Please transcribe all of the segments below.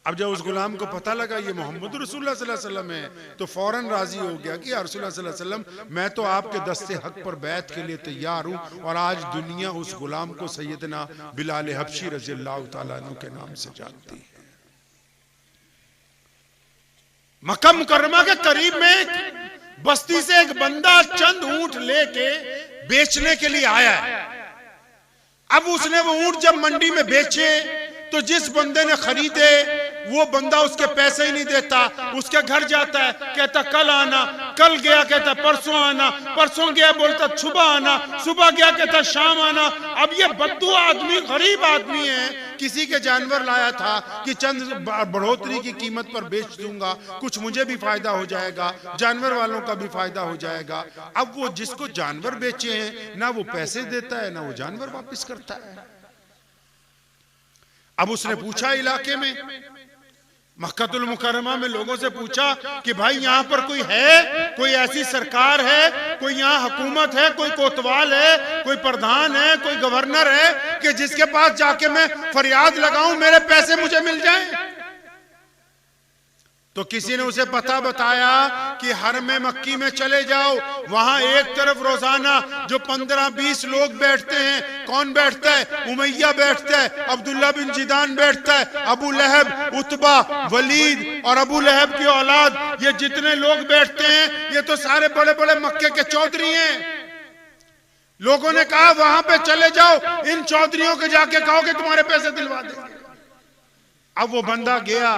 अब जब उस गुलाम को पता लगा ये मोहम्मद रसूलुल्लाह सल्लल्लाहु अलैहि वसल्लम है तो फौरन राजी हो गया कि या रसूलुल्लाह सल्लल्लाहु अलैहि वसल्लम मैं तो आपके दस्ते हक पर बैत के लिए तैयार हूं और आज दुनिया उस गुलाम को सैयदना बिलाल हबशी रज़ियल्लाहु ताला अन्हु के नाम से जानती है। मक्का मुकर्रमा के करीब में बस्ती से एक बंदा चंद ऊंट लेके बेचने के लिए आया है। अब उसने वो ऊंट जब मंडी में बेचे तो जिस बंदे ने खरीदे वो बंदा उसके पैसे ही नहीं देता, उसके घर जाता है, कहता कल आना, कल गया कहता परसों आना, परसों गया बोलता सुबह आना, सुबह गया कहता शाम आना। अब ये बद्दुआ आदमी गरीब आदमी है, किसी के जानवर लाया था कि चंद बढ़ोतरी की कीमत पर बेच दूंगा, कुछ मुझे भी फायदा हो जाएगा, जानवर वालों का भी फायदा हो जाएगा। अब वो जिसको जानवर बेचे हैं ना वो पैसे देता है ना वो जानवर वापस करता है। अब उसने पूछा इलाके में मक्कातुल मुकर्रमा में लोगों से पूछा कि भाई यहाँ पर कोई है, कोई ऐसी सरकार है, कोई यहाँ हुकूमत है, कोई कोतवाल है, कोई प्रधान है, कोई गवर्नर है कि जिसके पास जाके मैं फरियाद लगाऊं मेरे पैसे मुझे मिल जाएं। तो किसी ने उसे पता बताया कि हरम मक्की में चले जाओ, वहां एक तरफ रोजाना जो 15-20 लोग बैठते हैं, कौन बैठता है? उमैया बैठता है, अब्दुल्ला बिन जिदान बैठता है, अबू लहब, उतबा, वलीद और अबू लहब की औलाद, ये जितने लोग बैठते हैं ये तो सारे बड़े बड़े मक्के के चौधरी हैं। लोगों ने कहा वहां पे चले जाओ, इन चौधरियों के जाके कहो कि तुम्हारे पैसे दिलवा देंगे। अब वो बंदा गया,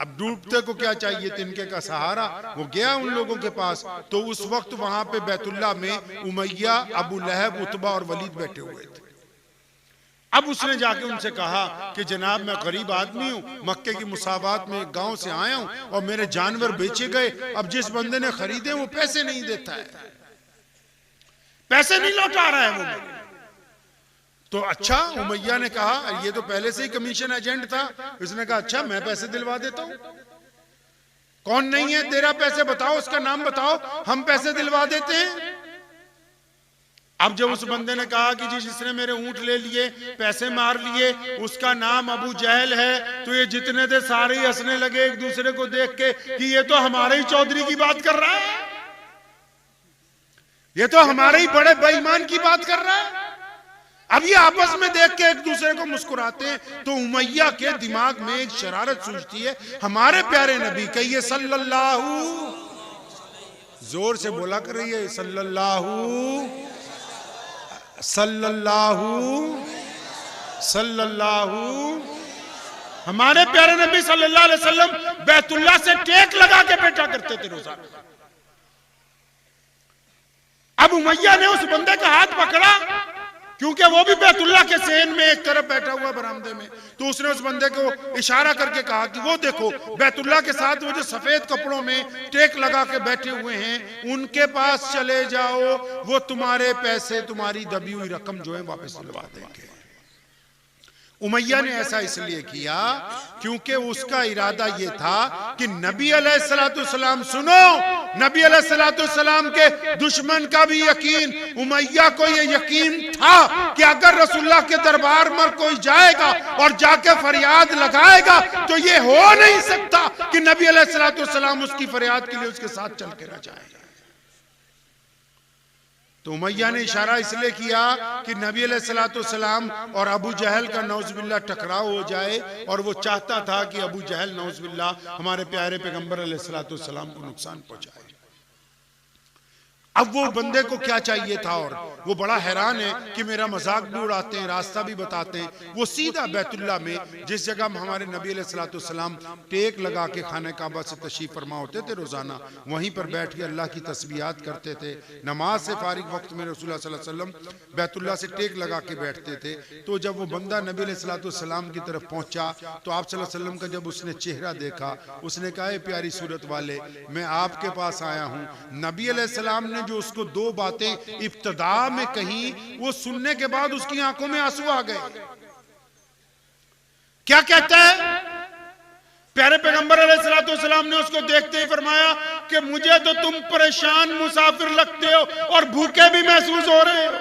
अब डूबते को क्या चाहिए, तिनके का सहारा, वो गया उन लोगों के पास। तो उस वक्त वहां पे बैतुल्ला में उमैया, अबू लहब, उतबा और वलीद बैठे हुए थे। अब उसने जाके उनसे कहा कि जनाब मैं गरीब आदमी हूं, मक्के की मुसावात में एक गांव से आया हूं और मेरे जानवर बेचे गए, अब जिस बंदे ने खरीदे वो पैसे नहीं देता है, पैसे नहीं लौटा रहा है वो। तो अच्छा, उमैया ने कहा ये तो पहले से ही कमीशन एजेंट था। उसने कहा अच्छा मैं पैसे दिलवा देता हूं, कौन नहीं है तेरा पैसे बताओ, उसका नाम बताओ, हम पैसे दिलवा देते हैं। अब जब उस बंदे ने कहा कि जी जिसने मेरे ऊंट ले लिए, पैसे मार लिए, उसका नाम अबू जहल है, तो ये जितने थे सारे ही हंसने लगे एक दूसरे को देख के कि ये तो हमारे ही चौधरी की बात कर रहा है, ये तो हमारे ही बड़े बेईमान की बात कर रहा है। अब ये आपस में देख के एक दूसरे को मुस्कुराते हैं। तो उमैया के दिमाग में एक शरारत सूझती है, हमारे प्यारे नबी कहिए सल्लल्लाहु, जोर से बोला कर रही है सल्लल्लाहु सल्लल्लाहु सल्लल्लाहु, हमारे प्यारे नबी सल्लल्लाहु अलैहि वसल्लम बैतुल्ला से टेक लगा के बैठा करते थे रोजाना। अब उमैया ने उस बंदे का हाथ पकड़ा, क्योंकि वो भी बैतुल्ला के सहन में एक तरफ बैठा हुआ बरामदे में। तो उसने उस बंदे को इशारा करके कहा कि वो देखो बैतुल्ला के साथ वो जो सफेद कपड़ों में टेक लगा के बैठे हुए हैं उनके पास चले जाओ, वो तुम्हारे पैसे, तुम्हारी दबी हुई रकम जो है वापस दिलवा देंगे। उमैया ने ऐसा इसलिए किया क्योंकि उसका इरादा यह था कि नबी अलैहिस्सलाम, सुनो, नबी अलैहिस्सलाम के दुश्मन का भी यकीन, उमैया को यह यकीन था कि अगर रसूलुल्लाह के दरबार में कोई जाएगा और जाके फरियाद लगाएगा तो यह हो नहीं सकता कि नबी अलैहिस्सलाम उसकी फरियाद के लिए उसके साथ चल के ना जाएगा। तो उमैया ने इशारा इसलिए किया कि नबी अलैहिस्सलाम और अबू जहल का नौज़ुबिल्लाह टकराव हो जाए, और वो चाहता था कि अबू जहल नौज़ुबिल्लाह हमारे प्यारे पैगंबर अलैहिस्सलाम को नुकसान पहुंचाए। अब वो बंदे को क्या चाहिए था, और वो बड़ा हैरान है कि मेरा मजाक भी उड़ाते हैं, रास्ता भी बताते हैं। वो सीधा बैतुल्ला में जिस जगह हमारे नबी अलैहिस्सलाम टेक लगा के खाने काबा से तशरीफ फरमा होते थे रोजाना, वहीं पर बैठ के अल्लाह की तस्बीहात करते थे। नमाज से फारिग वक्त में रसूलुल्लाह सल्लल्लाहु अलैहि वसल्लम बैतुल्ला से टेक लगा के बैठते थे। तो जब वो बंदा नबी अलैहिस्सलाम की तरफ पहुंचा तो आप सल्लल्लाहु अलैहि वसल्लम का जब उसने चेहरा देखा, उसने कहा प्यारी सूरत वाले, मैं आपके पास आया हूं। नबी अलैहिस्सलाम ने जो उसको दो बातें इब्तिदा में कही, वो सुनने के बाद उसकी आंखों में आंसू आ गए। क्या कहता है? प्यारे पैगंबर अलैहिस्सलाम ने उसको देखते ही फरमाया कि मुझे तो तुम परेशान मुसाफिर लगते हो और भूखे भी महसूस हो रहे हो।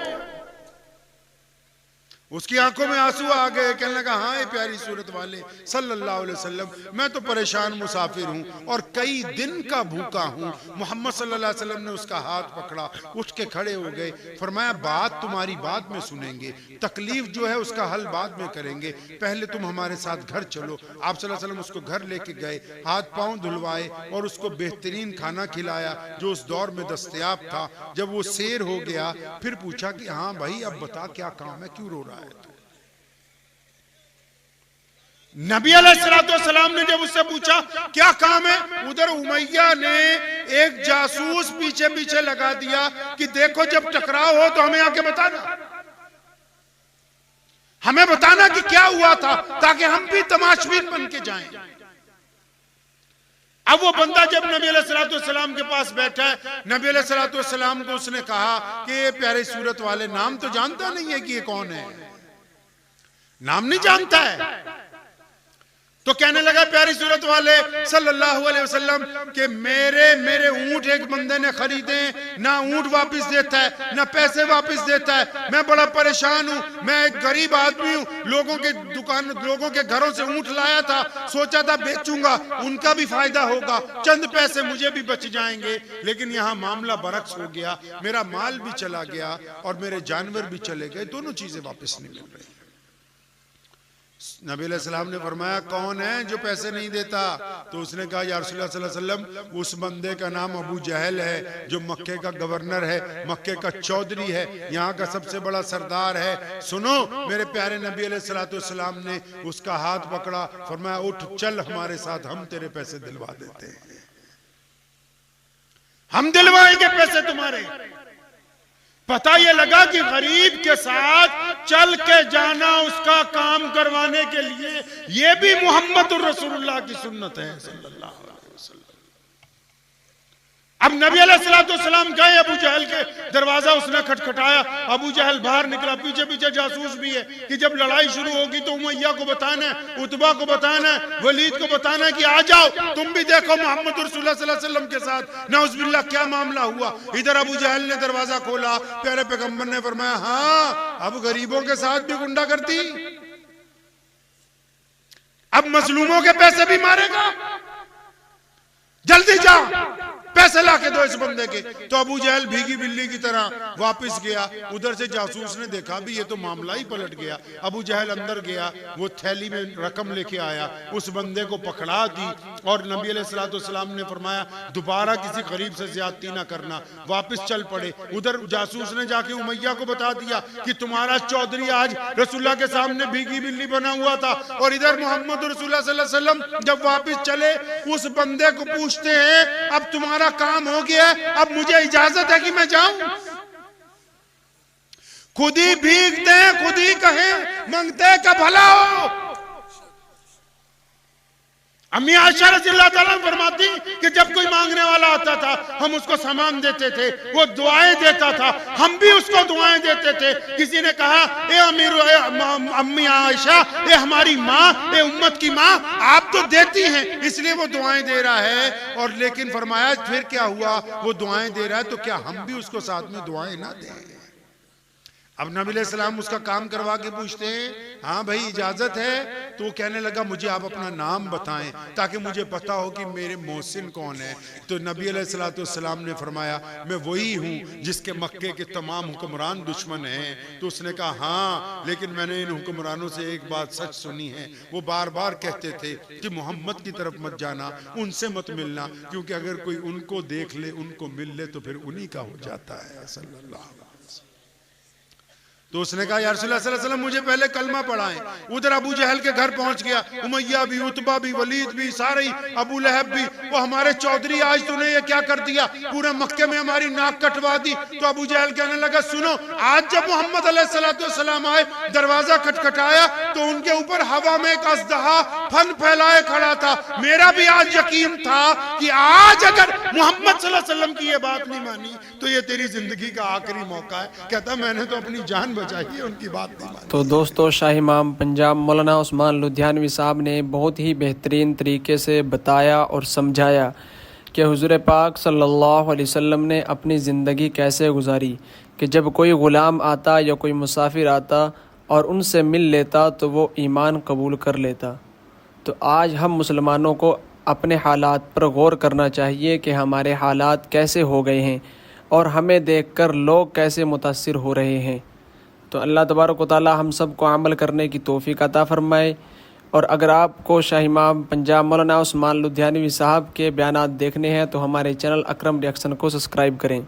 उसकी आंखों में आंसू आ गए, कहने लगा हाँ ये प्यारी सूरत वाले सल्लल्लाहु अलैहि वसल्लम, मैं तो परेशान मुसाफिर हूँ और कई दिन का भूखा हूँ। मोहम्मद सल्लल्लाहु अलैहि वसल्लम ने उसका हाथ पकड़ा, उठ के खड़े हो गए, फरमाया बात तुम्हारी बाद में सुनेंगे, तकलीफ जो है उसका हल बाद में करेंगे, पहले तुम हमारे साथ घर चलो। आप सल्लल्लाहु अलैहि वसल्लम उसको घर लेके गए, हाथ पाँव धुलवाए और उसको बेहतरीन खाना खिलाया जो उस दौर में दस्तयाब था। जब वो सैर हो गया फिर पूछा कि हाँ भाई अब बता क्या काम है, क्यों रो रहा है? नबी अलैहिस्सलाम ने जब उससे पूछा क्या काम है, उधर उमैया ने एक जासूस पीछे पीछे लगा दिया कि देखो जब टकराव हो तो हमें आके बताना, हमें बताना कि क्या हुआ था ताकि हम भी तमाशबीन बन के जाएं। अब वो बंदा जब नबी अलैहिस्सलाम के पास बैठा है, नबी अलैहिस्सलाम को उसने कहा कि ये प्यारे सूरत वाले, नाम तो जानता नहीं है कि ये कौन है, नाम नहीं जानता है। तो कहने लगा प्यारी सूरत वाले सल्लल्लाहु अलैहि वसल्लम कि मेरे ऊंट एक बंदे ने खरीदे, ना ऊंट वापस देता है ना पैसे वापस देता है, मैं बड़ा परेशान हूं, मैं एक गरीब आदमी हूं, लोगों के घरों से ऊंट लाया था, सोचा था बेचूंगा, उनका भी फायदा होगा, चंद पैसे मुझे भी बच जाएंगे, लेकिन यहाँ मामला बरक्स हो गया, मेरा माल भी चला गया और मेरे जानवर भी चले गए, दोनों चीजें वापस नहीं मिल रही। नबी अलैहिस्सलाम ने फरमाया कौन है जो पैसे नहीं देता? तो उसने कहा या रसूलुल्लाह सल्लल्लाहु अलैहि वसल्लम उस बंदे का नाम अबू जहल है जो मक्के का गवर्नर है, मक्के का चौधरी है, यहाँ का सबसे बड़ा सरदार है। सुनो मेरे प्यारे नबी अलैहिस्सलाम ने उसका हाथ पकड़ा, फरमाया उठ चल हमारे साथ, हम तेरे पैसे दिलवा देते हैं, हम दिलवाएंगे पैसे तुम्हारे। पता ये लगा कि गरीब के साथ चल के जाना उसका काम करवाने के लिए ये भी मोहम्मद रसूलुल्लाह की सुन्नत है सल्लल्लाहु अलैहि वसल्लम। अब नबी अलैहिस्सलाम गए अबू जहल के दरवाजा, उसने खटखटाया, अबू जहल बाहर निकला, पीछे पीछे जासूस भी है कि जब लड़ाई शुरू होगी तो उमैया को बताना है, उतबा को बताना है, वलीद को बताना है कि आ जाओ तुम भी देखो मोहम्मद रसूलुल्लाह सल्लल्लाहु अलैहि वसल्लम के साथ नाउज़ुबिल्लाह क्या मामला हुआ। इधर अबू जहल ने दरवाजा खोला, प्यारे पैगंबर ने फरमाया हाँ अब गरीबों के साथ भी गुंडागर्दी, अब मजलूमों के पैसे भी मारेगा, जल्दी जा पैसे ला के दो इस बंदे के। तो अबू जहल भीगी बिल्ली की तरह वापस गया। उधर से जासूस ने देखा भी ये तो मामला ही पलट गया। अबू जहल अंदर गया, वो थैली में रकम लेके आया, उस बंदे को पकड़ा दी और नबी अलैहिस्सलाम ने फरमाया दोबारा किसी गरीब से ज्यादती ना करना, वापस चल पड़े। उधर जासूस ने जाके उमैया को बता दिया कि तुम्हारा चौधरी आज रसूलुल्लाह के सामने भीगी बिल्ली बना हुआ था। और इधर मोहम्मद रसूलुल्लाह सल्लल्लाहु अलैहि वसल्लम जब वापस चले उस बंदे को पूछते हैं अब तुम्हारा काम हो गया, अब मुझे इजाजत है कि मैं जाऊं? खुद ही भीगते हैं, खुद ही कहें मांगते का भला हो। अम्मी आयशा रज़ियल्लाहु ताला फरमाती कि जब कोई मांगने वाला आता था हम उसको सामान देते थे, वो दुआएं देता था, हम भी उसको दुआएं देते थे। किसी ने कहा ए अम्मी आयशा, ए हमारी माँ, ए उम्मत की माँ, आप तो देती हैं इसलिए वो दुआएं दे रहा है। और लेकिन फरमाया फिर क्या हुआ, वो दुआएं दे रहा है तो क्या हम भी उसको साथ में दुआएं ना दें? अब नबी अलैहिस्सलाम उसका काम करवा के पूछते हैं हाँ भाई इजाजत है? तो वो कहने लगा मुझे आप अपना नाम बताएं ताकि मुझे पता हो कि मेरे मोहसिन कौन है। तो नबी अलैहिस्सलाम ने फरमाया मैं वही हूँ जिसके मक्के के तमाम हुक्मरान दुश्मन हैं। तो उसने कहा हाँ लेकिन मैंने इन हुक्मरानों से एक बात सच सुनी है, वो बार बार कहते थे कि मोहम्मद की तरफ मत जाना, उनसे मत मिलना, क्योंकि अगर कोई उनको देख ले, उनको मिल ले तो फिर उन्हीं का हो जाता है सल्लल्लाहु। तो उसने कहा या रसूलुल्लाह सल्लल्लाहु अलैहि वसल्लम मुझे पहले कलमा पढ़ाएं। उधर अबू जहल के घर पहुंच गया, उमैया भी, उतबा भी, वलीद भी, सारे ही, अबू लहब भी, वो हमारे चौधरी आज तूने ये क्या कर दिया, पूरे मक्के में हमारी नाक कटवा दी। तो अबू जहल कहने लगा सुनो आज जब मोहम्मद अलैहिस्सलाम आए, दरवाजा खटखटाया तो उनके ऊपर हवा में एक अज़दहा फन फैलाए खड़ा था। मेरा भी आज यकीन था कि आज अगर मोहम्मद सल्लल्लाहु अलैहि वसल्लम की ये बात नहीं मानी तो ये तेरी जिंदगी का आखिरी मौका है। कहता मैंने तो अपनी जान बचाई, उनकी बात नहीं मानी। तो दोस्तों शाही इमाम पंजाब मौलाना उस्मान लुधियानवी साहब ने बहुत ही बेहतरीन तरीके से बताया और समझाया कि हुज़ूर पाक सल्लल्लाहु अलैहि वसल्लम ने अपनी ज़िंदगी कैसे गुजारी कि जब कोई ग़ुलाम आता या कोई मुसाफिर आता और उनसे मिल लेता तो वो ईमान कबूल कर लेता। तो आज हम मुसलमानों को अपने हालात पर गौर करना चाहिए कि हमारे हालात कैसे हो गए हैं और हमें देखकर लोग कैसे मुतासिर हो रहे हैं। तो अल्लाह तबारक व तआला हम सब को अमल करने की तौफीक अता फरमाए। और अगर आपको शाह इमाम पंजाब मौलाना उस्मान लुधियानवी साहब के बयानात देखने हैं तो हमारे चैनल अकरम रिएक्शन को सब्सक्राइब करें।